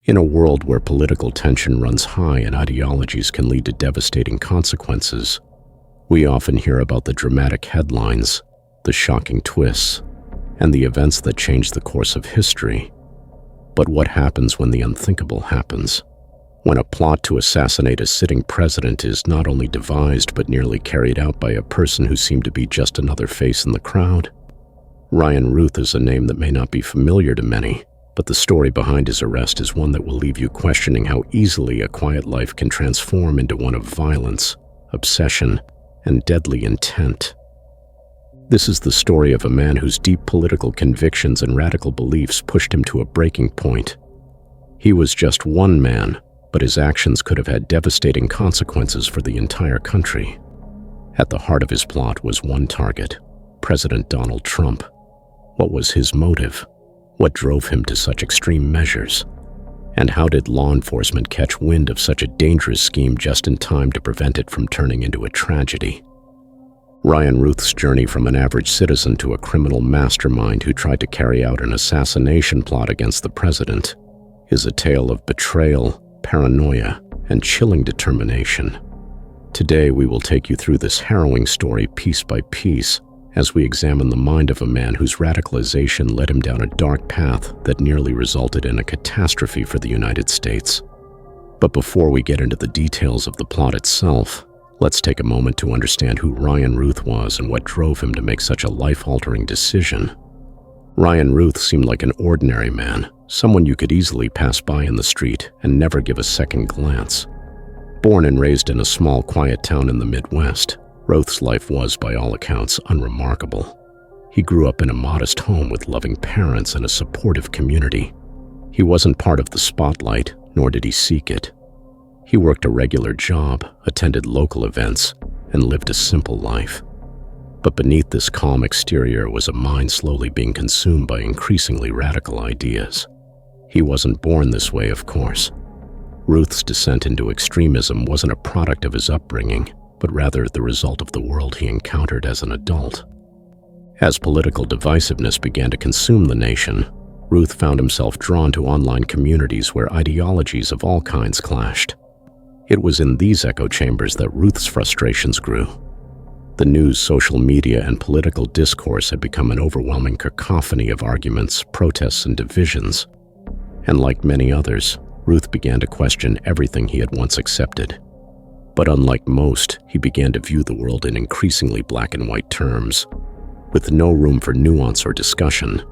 In a world where political tension runs high and ideologies can lead to devastating consequences, we often hear about the dramatic headlines, the shocking twists, and the events that change the course of history. But what happens when the unthinkable happens? When a plot to assassinate a sitting president is not only devised but nearly carried out by a person who seemed to be just another face in the crowd? Ryan Routh is a name that may not be familiar to many, but the story behind his arrest is one that will leave you questioning how easily a quiet life can transform into one of violence, obsession, and deadly intent. This is the story of a man whose deep political convictions and radical beliefs pushed him to a breaking point. He was just one man, but his actions could have had devastating consequences for the entire country. At the heart of his plot was one target: President Donald Trump. What was his motive? What drove him to such extreme measures? And how did law enforcement catch wind of such a dangerous scheme just in time to prevent it from turning into a tragedy? Ryan Routh's journey from an average citizen to a criminal mastermind who tried to carry out an assassination plot against the president is a tale of betrayal, paranoia, and chilling determination. Today, we will take you through this harrowing story piece by piece as we examine the mind of a man whose radicalization led him down a dark path that nearly resulted in a catastrophe for the United States. But before we get into the details of the plot itself, let's take a moment to understand who Ryan Routh was and what drove him to make such a life-altering decision. Ryan Routh seemed like an ordinary man, someone you could easily pass by in the street and never give a second glance. Born and raised in a small, quiet town in the Midwest, Routh's life was, by all accounts, unremarkable. He grew up in a modest home with loving parents and a supportive community. He wasn't part of the spotlight, nor did he seek it. He worked a regular job, attended local events, and lived a simple life. But beneath this calm exterior was a mind slowly being consumed by increasingly radical ideas. He wasn't born this way, of course. Routh's descent into extremism wasn't a product of his upbringing, but rather the result of the world he encountered as an adult. As political divisiveness began to consume the nation, Routh found himself drawn to online communities where ideologies of all kinds clashed. It was in these echo chambers that Routh's frustrations grew. The news, social media, and political discourse had become an overwhelming cacophony of arguments, protests, and divisions. And like many others, Routh began to question everything he had once accepted. But unlike most, he began to view the world in increasingly black and white terms, with no room for nuance or discussion.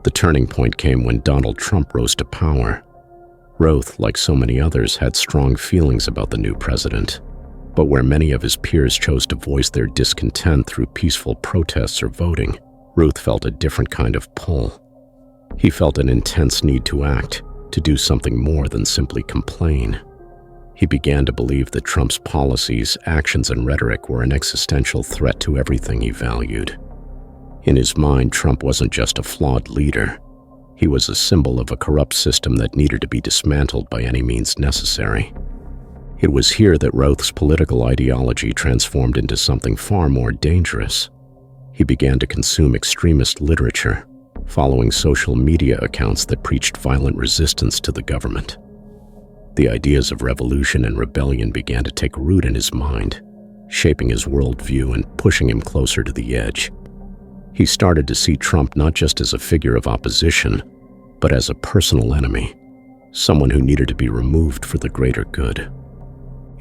The turning point came when Donald Trump rose to power. Routh, like so many others, had strong feelings about the new president, but where many of his peers chose to voice their discontent through peaceful protests or voting, Routh felt a different kind of pull. He felt an intense need to act, to do something more than simply complain. He began to believe that Trump's policies, actions, and rhetoric were an existential threat to everything he valued. In his mind, Trump wasn't just a flawed leader. He was a symbol of a corrupt system that needed to be dismantled by any means necessary. It was here that Routh's political ideology transformed into something far more dangerous. He began to consume extremist literature, following social media accounts that preached violent resistance to the government. The ideas of revolution and rebellion began to take root in his mind, shaping his worldview and pushing him closer to the edge. He started to see Trump not just as a figure of opposition, but as a personal enemy, someone who needed to be removed for the greater good.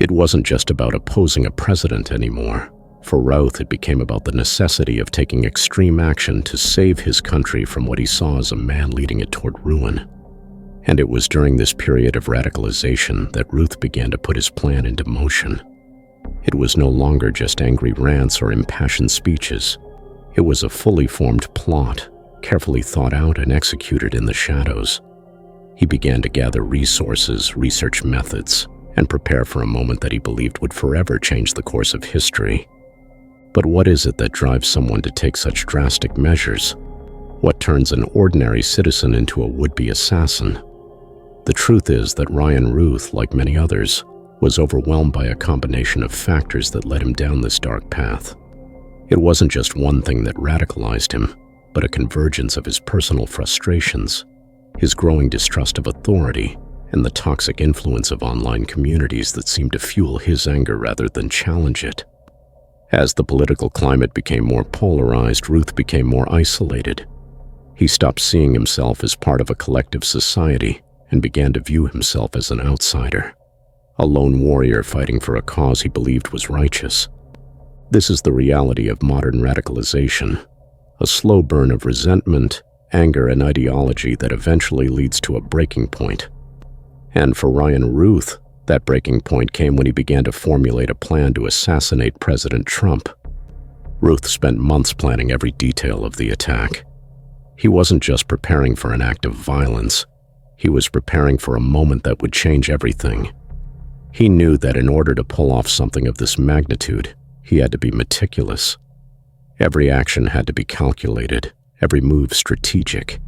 It wasn't just about opposing a president anymore. For Routh, it became about the necessity of taking extreme action to save his country from what he saw as a man leading it toward ruin. And it was during this period of radicalization that Routh began to put his plan into motion. It was no longer just angry rants or impassioned speeches. It was a fully formed plot, carefully thought out and executed in the shadows. He began to gather resources, research methods, and prepare for a moment that he believed would forever change the course of history. But what is it that drives someone to take such drastic measures? What turns an ordinary citizen into a would-be assassin? The truth is that Ryan Routh, like many others, was overwhelmed by a combination of factors that led him down this dark path. It wasn't just one thing that radicalized him, but a convergence of his personal frustrations, his growing distrust of authority, and the toxic influence of online communities that seemed to fuel his anger rather than challenge it. As the political climate became more polarized, Routh became more isolated. He stopped seeing himself as part of a collective society and began to view himself as an outsider, a lone warrior fighting for a cause he believed was righteous. This is the reality of modern radicalization, a slow burn of resentment, anger, and ideology that eventually leads to a breaking point. And for Ryan Routh, that breaking point came when he began to formulate a plan to assassinate President Trump. Routh spent months planning every detail of the attack. He wasn't just preparing for an act of violence, he was preparing for a moment that would change everything. He knew that in order to pull off something of this magnitude, he had to be meticulous. Every action had to be calculated, every move strategic.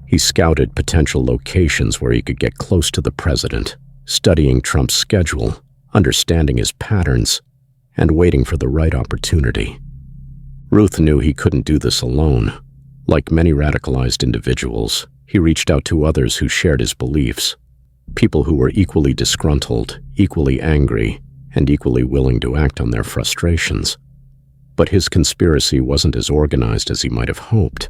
He scouted potential locations where he could get close to the president, studying Trump's schedule, understanding his patterns, and waiting for the right opportunity. Routh knew he couldn't do this alone. Like many radicalized individuals, he reached out to others who shared his beliefs, people who were equally disgruntled, equally angry, and equally willing to act on their frustrations. But his conspiracy wasn't as organized as he might have hoped.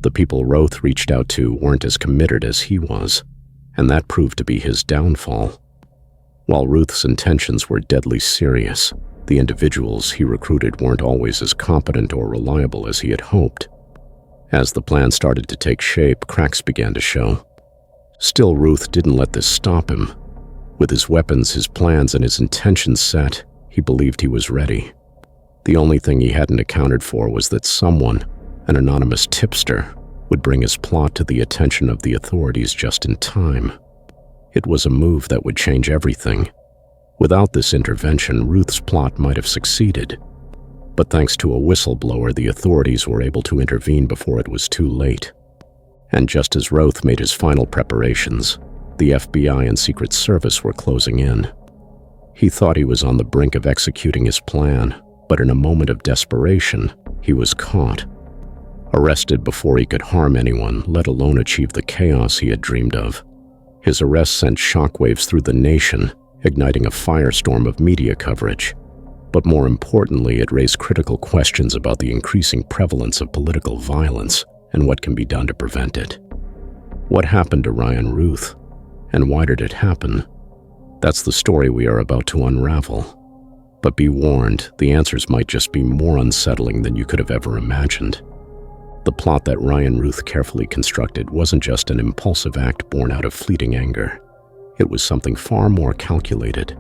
The people Routh reached out to weren't as committed as he was, and that proved to be his downfall. While Routh's intentions were deadly serious, the individuals he recruited weren't always as competent or reliable as he had hoped. As the plan started to take shape, cracks began to show. Still, Routh didn't let this stop him. With his weapons, his plans, and his intentions set, he believed he was ready. The only thing he hadn't accounted for was that someone, an anonymous tipster, would bring his plot to the attention of the authorities just in time. It was a move that would change everything. Without this intervention, Routh's plot might have succeeded. But thanks to a whistleblower, the authorities were able to intervene before it was too late. And just as Routh made his final preparations, the FBI and Secret Service were closing in. He thought he was on the brink of executing his plan, but in a moment of desperation, he was caught. Arrested before he could harm anyone, let alone achieve the chaos he had dreamed of. His arrest sent shockwaves through the nation, igniting a firestorm of media coverage. But more importantly, it raised critical questions about the increasing prevalence of political violence and what can be done to prevent it. What happened to Ryan Routh? And why did it happen? That's the story we are about to unravel. But be warned, the answers might just be more unsettling than you could have ever imagined. The plot that Ryan Routh carefully constructed wasn't just an impulsive act born out of fleeting anger. It was something far more calculated.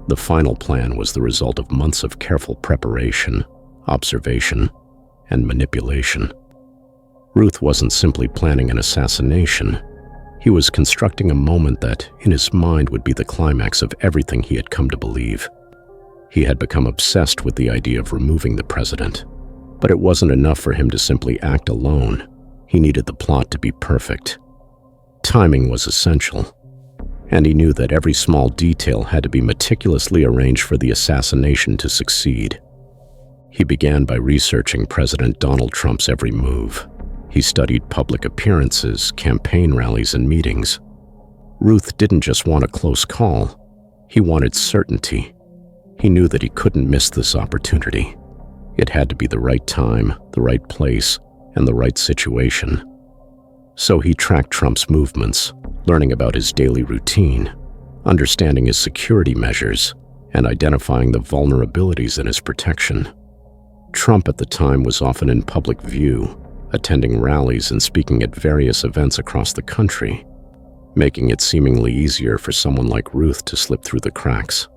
The final plan was the result of months of careful preparation, observation, and manipulation. Routh wasn't simply planning an assassination. He was constructing a moment that, in his mind, would be the climax of everything he had come to believe. He had become obsessed with the idea of removing the president. But it wasn't enough for him to simply act alone. He needed the plot to be perfect. Timing was essential, and he knew that every small detail had to be meticulously arranged for the assassination to succeed. He began by researching President Donald Trump's every move. He studied public appearances, campaign rallies, and meetings. Routh didn't just want a close call. He wanted certainty. He knew that he couldn't miss this opportunity. It had to be the right time, the right place, and the right situation. So he tracked Trump's movements, learning about his daily routine, understanding his security measures, and identifying the vulnerabilities in his protection. Trump at the time was often in public view, attending rallies and speaking at various events across the country, making it seemingly easier for someone like Routh to slip through the cracks.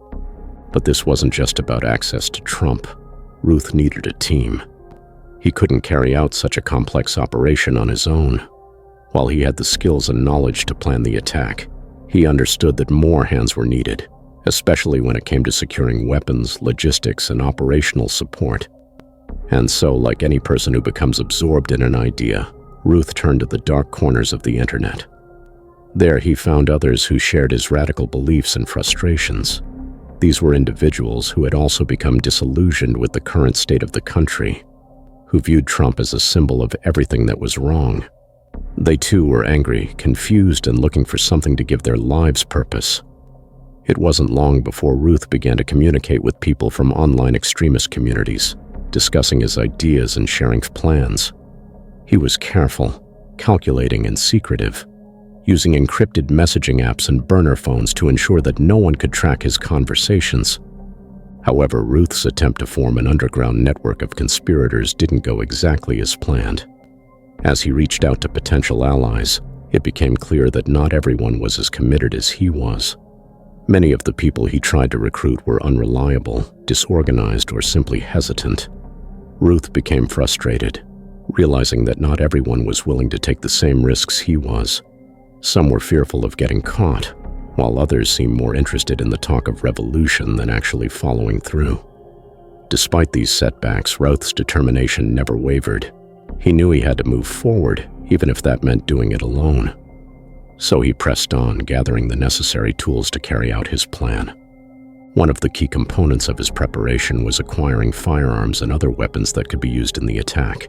But this wasn't just about access to Trump. Routh needed a team. He couldn't carry out such a complex operation on his own. While he had the skills and knowledge to plan the attack, he understood that more hands were needed, especially when it came to securing weapons, logistics, and operational support. And so, like any person who becomes absorbed in an idea, Routh turned to the dark corners of the internet. There he found others who shared his radical beliefs and frustrations. These were individuals who had also become disillusioned with the current state of the country, who viewed Trump as a symbol of everything that was wrong. They too were angry, confused, and looking for something to give their lives purpose. It wasn't long before Routh began to communicate with people from online extremist communities, discussing his ideas and sharing plans. He was careful, calculating, and secretive, using encrypted messaging apps and burner phones to ensure that no one could track his conversations. However, Routh's attempt to form an underground network of conspirators didn't go exactly as planned. As he reached out to potential allies, it became clear that not everyone was as committed as he was. Many of the people he tried to recruit were unreliable, disorganized, or simply hesitant. Routh became frustrated, realizing that not everyone was willing to take the same risks he was. Some were fearful of getting caught, while others seemed more interested in the talk of revolution than actually following through. Despite these setbacks, Routh's determination never wavered. He knew he had to move forward, even if that meant doing it alone. So he pressed on, gathering the necessary tools to carry out his plan. One of the key components of his preparation was acquiring firearms and other weapons that could be used in the attack.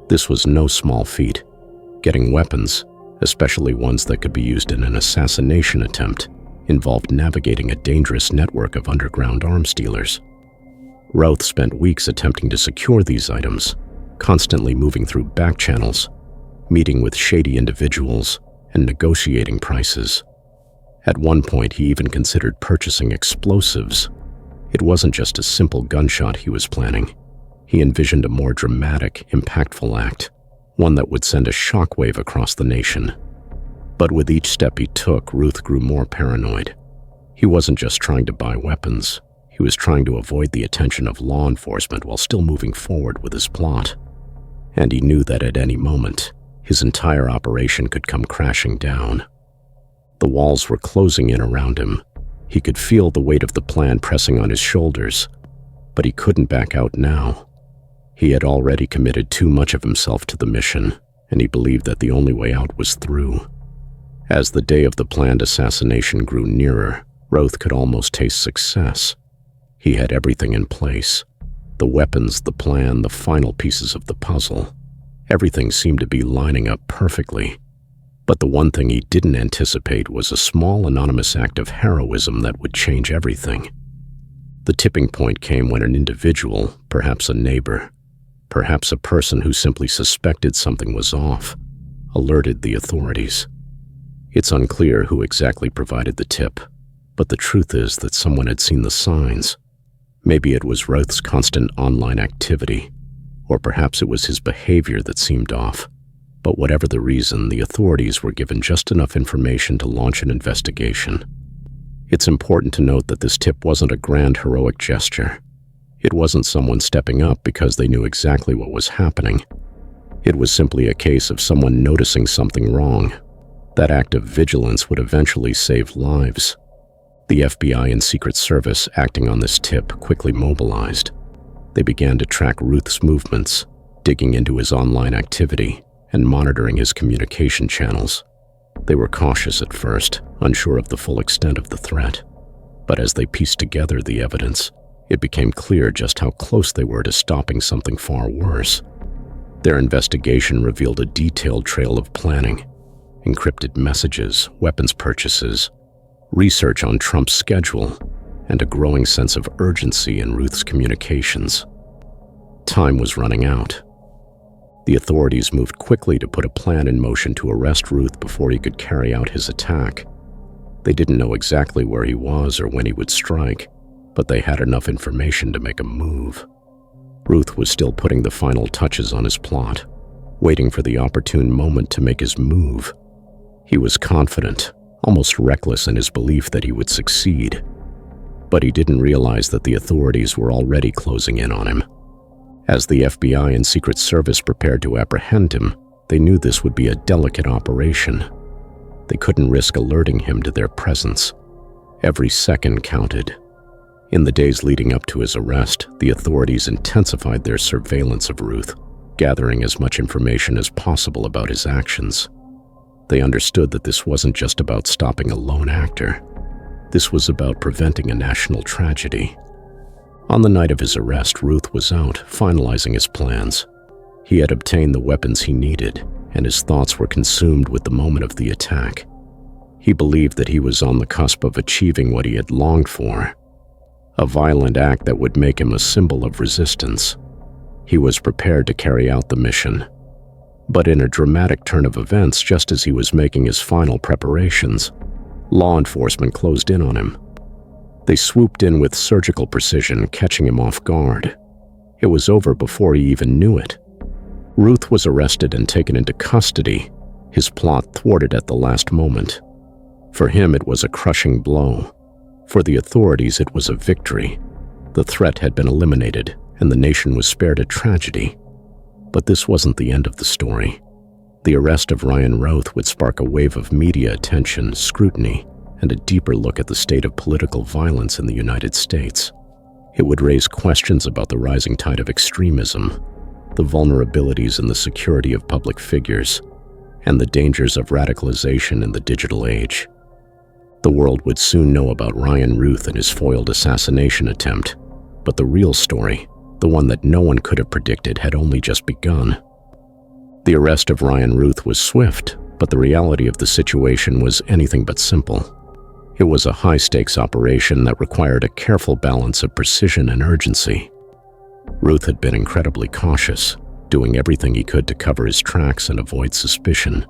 This was no small feat. Getting weapons, especially ones that could be used in an assassination attempt, involved navigating a dangerous network of underground arms dealers. Routh spent weeks attempting to secure these items, constantly moving through back channels, meeting with shady individuals, and negotiating prices. At one point, he even considered purchasing explosives. It wasn't just a simple gunshot he was planning. He envisioned a more dramatic, impactful act, one that would send a shockwave across the nation. But with each step he took, Routh grew more paranoid. He wasn't just trying to buy weapons. He was trying to avoid the attention of law enforcement while still moving forward with his plot. And he knew that at any moment, his entire operation could come crashing down. The walls were closing in around him. He could feel the weight of the plan pressing on his shoulders, but he couldn't back out now. He had already committed too much of himself to the mission, and he believed that the only way out was through. As the day of the planned assassination grew nearer, Routh could almost taste success. He had everything in place. The weapons, the plan, the final pieces of the puzzle. Everything seemed to be lining up perfectly. But the one thing he didn't anticipate was a small anonymous act of heroism that would change everything. The tipping point came when an individual, perhaps a neighbor, perhaps a person who simply suspected something was off, alerted the authorities. It's unclear who exactly provided the tip, but the truth is that someone had seen the signs. Maybe it was Routh's constant online activity, or perhaps it was his behavior that seemed off. But whatever the reason, the authorities were given just enough information to launch an investigation. It's important to note that this tip wasn't a grand heroic gesture. It wasn't someone stepping up because they knew exactly what was happening. It was simply a case of someone noticing something wrong. That act of vigilance would eventually save lives. The FBI and Secret Service, acting on this tip, quickly mobilized. They began to track Routh's movements, digging into his online activity, and monitoring his communication channels. They were cautious at first, unsure of the full extent of the threat. But as they pieced together the evidence, it became clear just how close they were to stopping something far worse. Their investigation revealed a detailed trail of planning, encrypted messages, weapons purchases, research on Trump's schedule, and a growing sense of urgency in Routh's communications. Time was running out. The authorities moved quickly to put a plan in motion to arrest Routh before he could carry out his attack. They didn't know exactly where he was or when he would strike, but they had enough information to make a move. Routh was still putting the final touches on his plot, waiting for the opportune moment to make his move. He was confident, almost reckless in his belief that he would succeed. But he didn't realize that the authorities were already closing in on him. As the FBI and Secret Service prepared to apprehend him, they knew this would be a delicate operation. They couldn't risk alerting him to their presence. Every second counted. In the days leading up to his arrest, the authorities intensified their surveillance of Routh, gathering as much information as possible about his actions. They understood that this wasn't just about stopping a lone actor. This was about preventing a national tragedy. On the night of his arrest, Routh was out, finalizing his plans. He had obtained the weapons he needed, and his thoughts were consumed with the moment of the attack. He believed that he was on the cusp of achieving what he had longed for, a violent act that would make him a symbol of resistance. He was prepared to carry out the mission. But in a dramatic turn of events, just as he was making his final preparations, law enforcement closed in on him. They swooped in with surgical precision, catching him off guard. It was over before he even knew it. Routh was arrested and taken into custody, his plot thwarted at the last moment. For him, it was a crushing blow. For the authorities, it was a victory. The threat had been eliminated, and the nation was spared a tragedy. But this wasn't the end of the story. The arrest of Ryan Routh would spark a wave of media attention, scrutiny, and a deeper look at the state of political violence in the United States. It would raise questions about the rising tide of extremism, the vulnerabilities in the security of public figures, and the dangers of radicalization in the digital age. The world would soon know about Ryan Routh and his foiled assassination attempt, but the real story, the one that no one could have predicted, had only just begun. The arrest of Ryan Routh was swift, but the reality of the situation was anything but simple. It was a high-stakes operation that required a careful balance of precision and urgency. Routh had been incredibly cautious, doing everything he could to cover his tracks and avoid suspicion.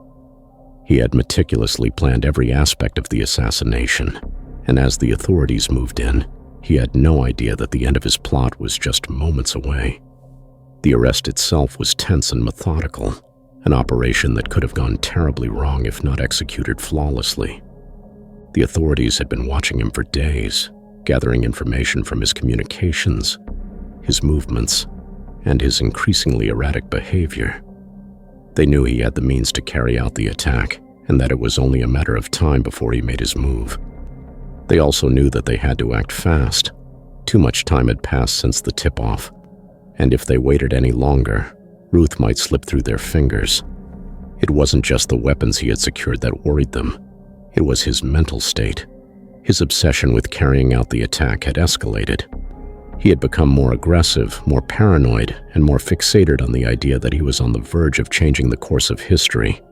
He had meticulously planned every aspect of the assassination, and as the authorities moved in, he had no idea that the end of his plot was just moments away. The arrest itself was tense and methodical, an operation that could have gone terribly wrong if not executed flawlessly. The authorities had been watching him for days, gathering information from his communications, his movements, and his increasingly erratic behavior. They knew he had the means to carry out the attack, and that it was only a matter of time before he made his move. They also knew that they had to act fast. Too much time had passed since the tip-off, and if they waited any longer, Routh might slip through their fingers. It wasn't just the weapons he had secured that worried them. It was his mental state. His obsession with carrying out the attack had escalated. He had become more aggressive, more paranoid, and more fixated on the idea that he was on the verge of changing the course of history.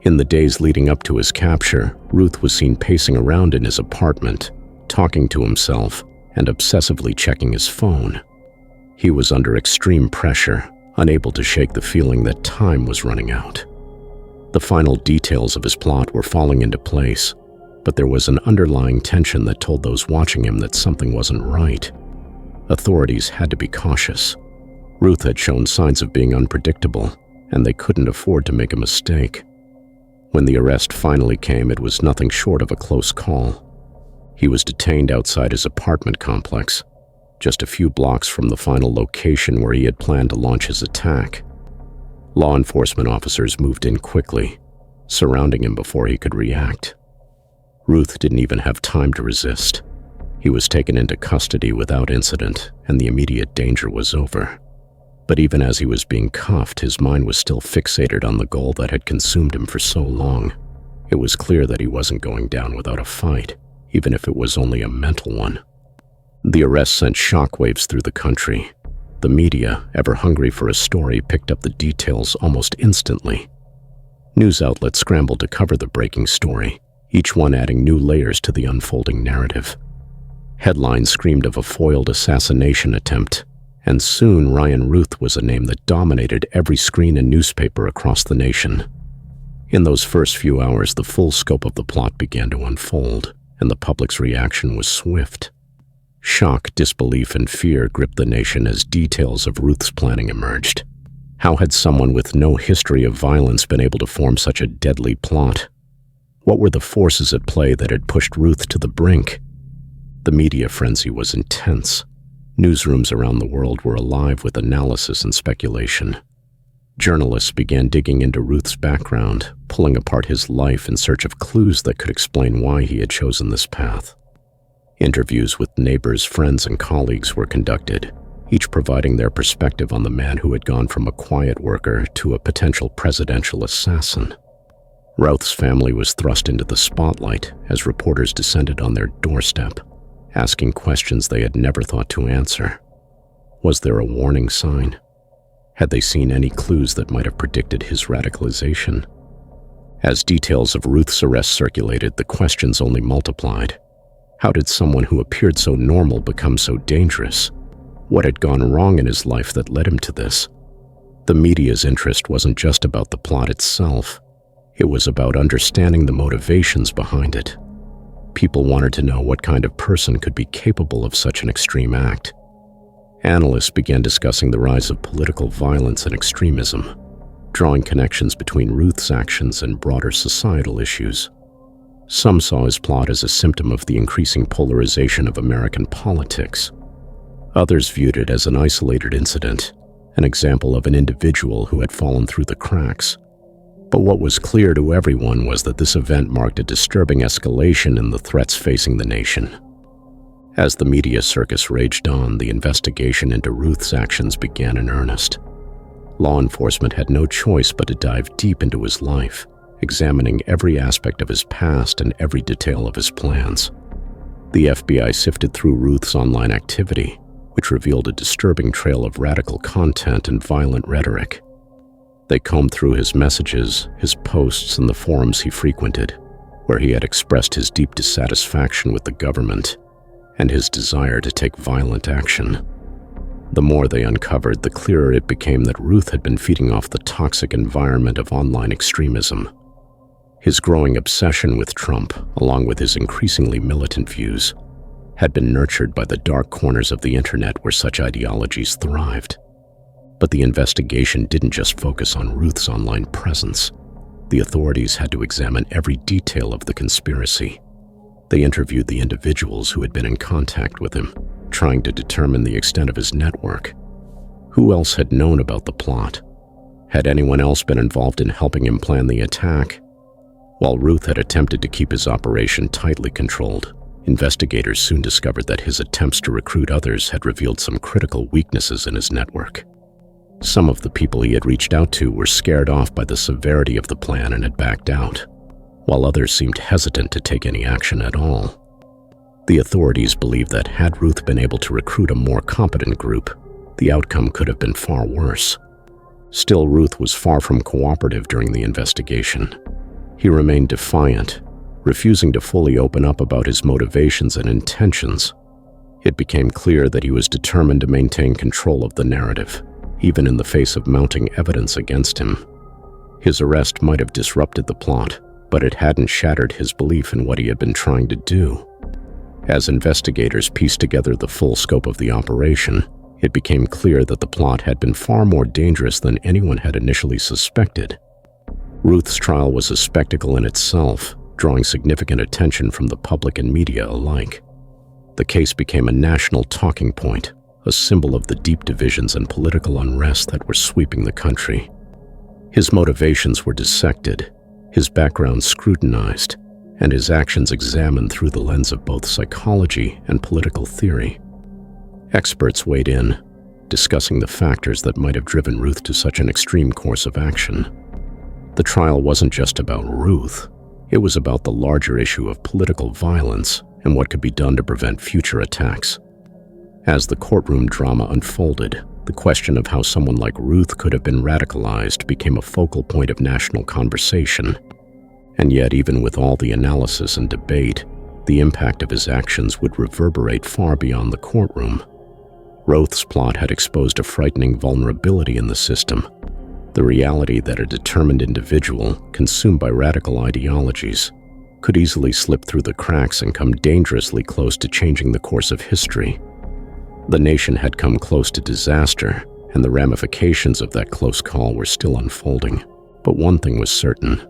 In the days leading up to his capture, Routh was seen pacing around in his apartment, talking to himself, and obsessively checking his phone. He was under extreme pressure, unable to shake the feeling that time was running out. The final details of his plot were falling into place, but there was an underlying tension that told those watching him that something wasn't right. Authorities had to be cautious. Routh had shown signs of being unpredictable, and they couldn't afford to make a mistake. When the arrest finally came, it was nothing short of a close call. He was detained outside his apartment complex, just a few blocks from the final location where he had planned to launch his attack. Law enforcement officers moved in quickly, surrounding him before he could react. Routh didn't even have time to resist. He was taken into custody without incident, and the immediate danger was over. But even as he was being cuffed, his mind was still fixated on the goal that had consumed him for so long. It was clear that he wasn't going down without a fight, even if it was only a mental one. The arrest sent shockwaves through the country. The media, ever hungry for a story, picked up the details almost instantly. News outlets scrambled to cover the breaking story, each one adding new layers to the unfolding narrative. Headlines screamed of a foiled assassination attempt, and soon Ryan Routh was a name that dominated every screen and newspaper across the nation. In those first few hours, the full scope of the plot began to unfold, and the public's reaction was swift. Shock, disbelief, and fear gripped the nation as details of Routh's planning emerged. How had someone with no history of violence been able to form such a deadly plot? What were the forces at play that had pushed Routh to the brink? The media frenzy was intense. Newsrooms around the world were alive with analysis and speculation. Journalists began digging into Routh's background, pulling apart his life in search of clues that could explain why he had chosen this path. Interviews with neighbors, friends, and colleagues were conducted, each providing their perspective on the man who had gone from a quiet worker to a potential presidential assassin. Routh's family was thrust into the spotlight as reporters descended on their doorstep, asking questions they had never thought to answer. Was there a warning sign? Had they seen any clues that might have predicted his radicalization? As details of Routh's arrest circulated, the questions only multiplied. How did someone who appeared so normal become so dangerous? What had gone wrong in his life that led him to this? The media's interest wasn't just about the plot itself. It was about understanding the motivations behind it. People wanted to know what kind of person could be capable of such an extreme act. Analysts began discussing the rise of political violence and extremism, drawing connections between Routh's actions and broader societal issues. Some saw his plot as a symptom of the increasing polarization of American politics. Others viewed it as an isolated incident, an example of an individual who had fallen through the cracks. But what was clear to everyone was that this event marked a disturbing escalation in the threats facing the nation. As the media circus raged on, the investigation into Routh's actions began in earnest. Law enforcement had no choice but to dive deep into his life, examining every aspect of his past and every detail of his plans. The FBI sifted through Routh's online activity, which revealed a disturbing trail of radical content and violent rhetoric. They combed through his messages, his posts, and the forums he frequented, where he had expressed his deep dissatisfaction with the government and his desire to take violent action. The more they uncovered, the clearer it became that Routh had been feeding off the toxic environment of online extremism. His growing obsession with Trump, along with his increasingly militant views, had been nurtured by the dark corners of the internet where such ideologies thrived. But the investigation didn't just focus on Routh's online presence. The authorities had to examine every detail of the conspiracy. They interviewed the individuals who had been in contact with him, trying to determine the extent of his network. Who else had known about the plot? Had anyone else been involved in helping him plan the attack? While Routh had attempted to keep his operation tightly controlled, investigators soon discovered that his attempts to recruit others had revealed some critical weaknesses in his network. Some of the people he had reached out to were scared off by the severity of the plan and had backed out, while others seemed hesitant to take any action at all. The authorities believed that had Routh been able to recruit a more competent group, the outcome could have been far worse. Still, Routh was far from cooperative during the investigation. He remained defiant, refusing to fully open up about his motivations and intentions. It became clear that he was determined to maintain control of the narrative, even in the face of mounting evidence against him. His arrest might have disrupted the plot, but it hadn't shattered his belief in what he had been trying to do. As investigators pieced together the full scope of the operation, it became clear that the plot had been far more dangerous than anyone had initially suspected. Routh's trial was a spectacle in itself, drawing significant attention from the public and media alike. The case became a national talking point, a symbol of the deep divisions and political unrest that were sweeping the country. His motivations were dissected, his background scrutinized, and his actions examined through the lens of both psychology and political theory. Experts weighed in, discussing the factors that might have driven Routh to such an extreme course of action. The trial wasn't just about Routh. It was about the larger issue of political violence and what could be done to prevent future attacks. As the courtroom drama unfolded, the question of how someone like Routh could have been radicalized became a focal point of national conversation. And yet, even with all the analysis and debate, the impact of his actions would reverberate far beyond the courtroom. Routh's plot had exposed a frightening vulnerability in the system, the reality that a determined individual, consumed by radical ideologies, could easily slip through the cracks and come dangerously close to changing the course of history. The nation had come close to disaster, and the ramifications of that close call were still unfolding. But one thing was certain.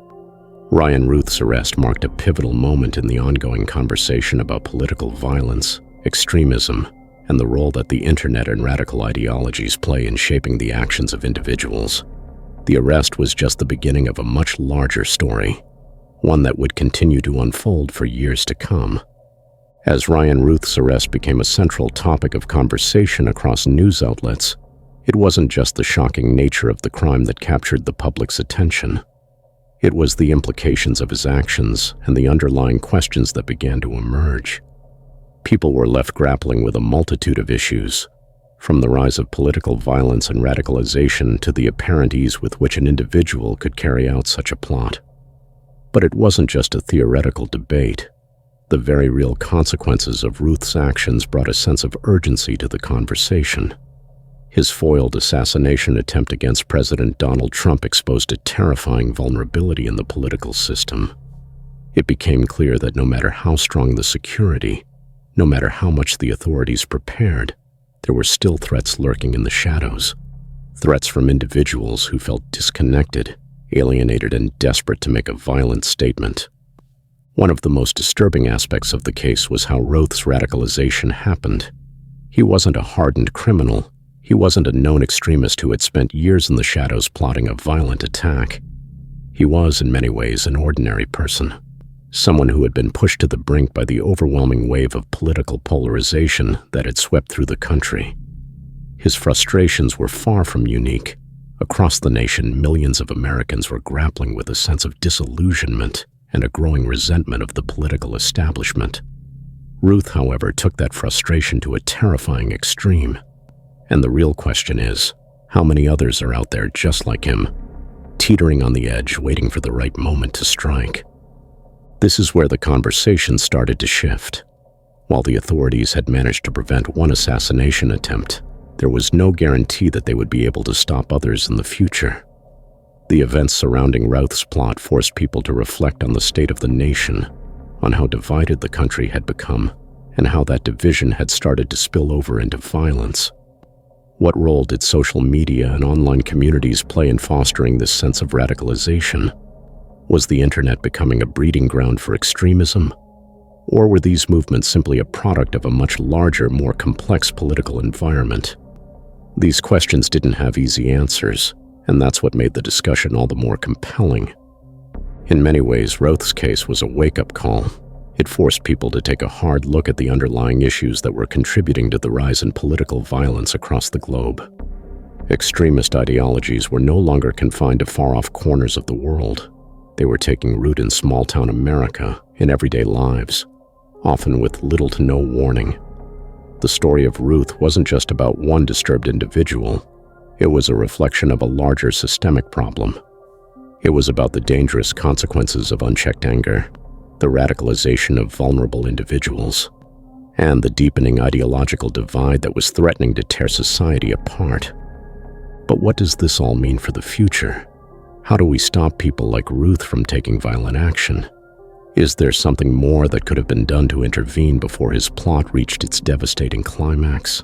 Ryan Routh's arrest marked a pivotal moment in the ongoing conversation about political violence, extremism, and the role that the internet and radical ideologies play in shaping the actions of individuals. The arrest was just the beginning of a much larger story, one that would continue to unfold for years to come. As Ryan Routh's arrest became a central topic of conversation across news outlets, it wasn't just the shocking nature of the crime that captured the public's attention. It was the implications of his actions and the underlying questions that began to emerge. People were left grappling with a multitude of issues, from the rise of political violence and radicalization to the apparent ease with which an individual could carry out such a plot. But it wasn't just a theoretical debate. The very real consequences of Routh's actions brought a sense of urgency to the conversation. His foiled assassination attempt against President Donald Trump exposed a terrifying vulnerability in the political system. It became clear that no matter how strong the security, no matter how much the authorities prepared, there were still threats lurking in the shadows. Threats from individuals who felt disconnected, alienated, and desperate to make a violent statement. One of the most disturbing aspects of the case was how Routh's radicalization happened. He wasn't a hardened criminal. He wasn't a known extremist who had spent years in the shadows plotting a violent attack. He was, in many ways, an ordinary person. Someone who had been pushed to the brink by the overwhelming wave of political polarization that had swept through the country. His frustrations were far from unique. Across the nation, millions of Americans were grappling with a sense of disillusionment and a growing resentment of the political establishment. Routh, however, took that frustration to a terrifying extreme. And the real question is, how many others are out there just like him, teetering on the edge, waiting for the right moment to strike? This is where the conversation started to shift. While the authorities had managed to prevent one assassination attempt, there was no guarantee that they would be able to stop others in the future. The events surrounding Routh's plot forced people to reflect on the state of the nation, on how divided the country had become, and how that division had started to spill over into violence. What role did social media and online communities play in fostering this sense of radicalization? Was the internet becoming a breeding ground for extremism? Or were these movements simply a product of a much larger, more complex political environment? These questions didn't have easy answers, and that's what made the discussion all the more compelling. In many ways, Routh's case was a wake-up call. It forced people to take a hard look at the underlying issues that were contributing to the rise in political violence across the globe. Extremist ideologies were no longer confined to far-off corners of the world. They were taking root in small-town America, in everyday lives, often with little to no warning. The story of Routh wasn't just about one disturbed individual. It was a reflection of a larger systemic problem. It was about the dangerous consequences of unchecked anger, the radicalization of vulnerable individuals, and the deepening ideological divide that was threatening to tear society apart. But what does this all mean for the future? How do we stop people like Routh from taking violent action? Is there something more that could have been done to intervene before his plot reached its devastating climax?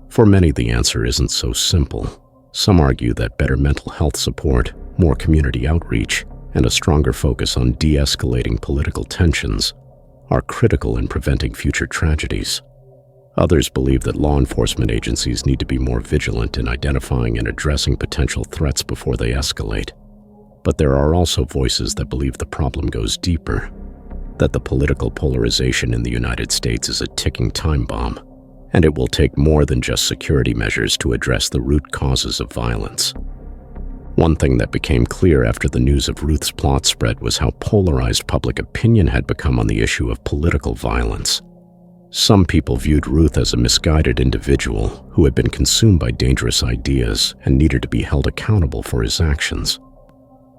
For many, the answer isn't so simple. Some argue that better mental health support, more community outreach, and a stronger focus on de-escalating political tensions are critical in preventing future tragedies. Others believe that law enforcement agencies need to be more vigilant in identifying and addressing potential threats before they escalate. But there are also voices that believe the problem goes deeper, that the political polarization in the United States is a ticking time bomb, and it will take more than just security measures to address the root causes of violence. One thing that became clear after the news of Routh's plot spread was how polarized public opinion had become on the issue of political violence. Some people viewed Routh as a misguided individual who had been consumed by dangerous ideas and needed to be held accountable for his actions.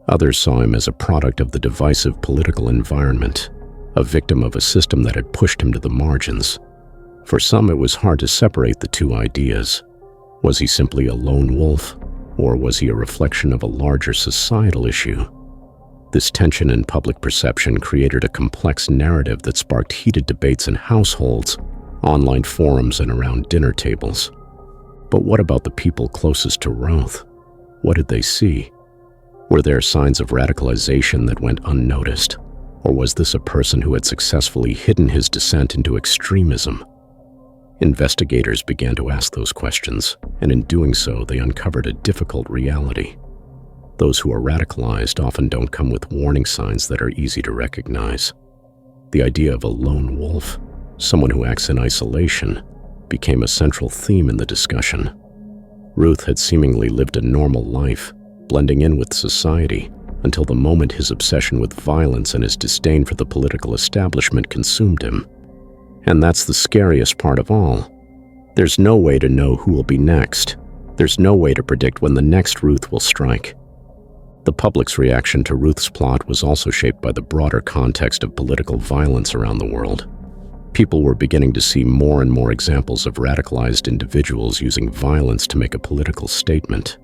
Others saw him as a product of the divisive political environment, a victim of a system that had pushed him to the margins. For some, it was hard to separate the two ideas. Was he simply a lone wolf, or was he a reflection of a larger societal issue? This tension in public perception created a complex narrative that sparked heated debates in households, online forums, and around dinner tables. But what about the people closest to Routh? What did they see? Were there signs of radicalization that went unnoticed? Or was this a person who had successfully hidden his descent into extremism? Investigators began to ask those questions, and in doing so, they uncovered a difficult reality. Those who are radicalized often don't come with warning signs that are easy to recognize. The idea of a lone wolf, someone who acts in isolation, became a central theme in the discussion. Routh had seemingly lived a normal life, blending in with society, until the moment his obsession with violence and his disdain for the political establishment consumed him. And that's the scariest part of all. There's no way to know who will be next. There's no way to predict when the next Routh will strike. The public's reaction to Routh's plot was also shaped by the broader context of political violence around the world. People were beginning to see more and more examples of radicalized individuals using violence to make a political statement.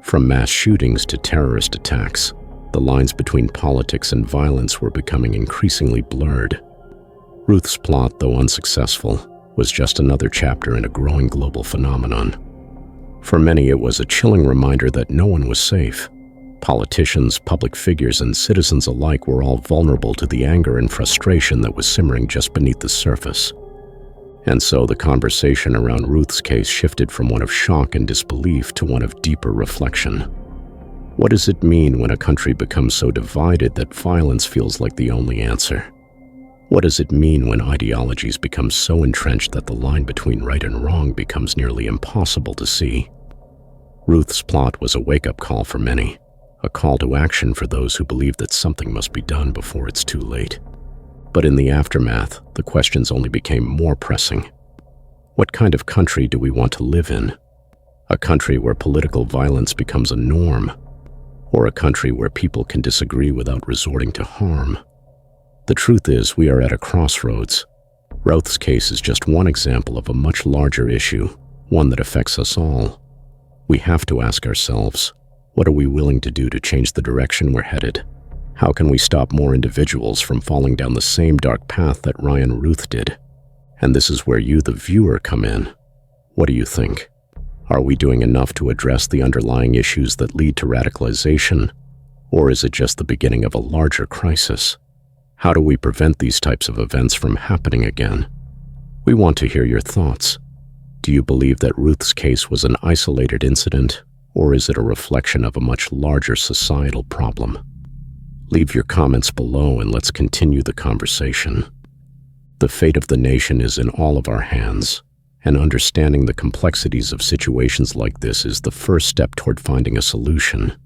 From mass shootings to terrorist attacks, the lines between politics and violence were becoming increasingly blurred. Routh's plot, though unsuccessful, was just another chapter in a growing global phenomenon. For many, it was a chilling reminder that no one was safe. Politicians, public figures, and citizens alike were all vulnerable to the anger and frustration that was simmering just beneath the surface. And so the conversation around Routh's case shifted from one of shock and disbelief to one of deeper reflection. What does it mean when a country becomes so divided that violence feels like the only answer? What does it mean when ideologies become so entrenched that the line between right and wrong becomes nearly impossible to see? Routh's plot was a wake-up call for many, a call to action for those who believe that something must be done before it's too late. But in the aftermath, the questions only became more pressing. What kind of country do we want to live in? A country where political violence becomes a norm, or a country where people can disagree without resorting to harm? The truth is, we are at a crossroads. Routh's case is just one example of a much larger issue, one that affects us all. We have to ask ourselves, what are we willing to do to change the direction we're headed? How can we stop more individuals from falling down the same dark path that Ryan Routh did? And this is where you, the viewer, come in. What do you think? Are we doing enough to address the underlying issues that lead to radicalization? Or is it just the beginning of a larger crisis? How do we prevent these types of events from happening again? We want to hear your thoughts. Do you believe that Routh's case was an isolated incident, or is it a reflection of a much larger societal problem? Leave your comments below and let's continue the conversation. The fate of the nation is in all of our hands, and understanding the complexities of situations like this is the first step toward finding a solution.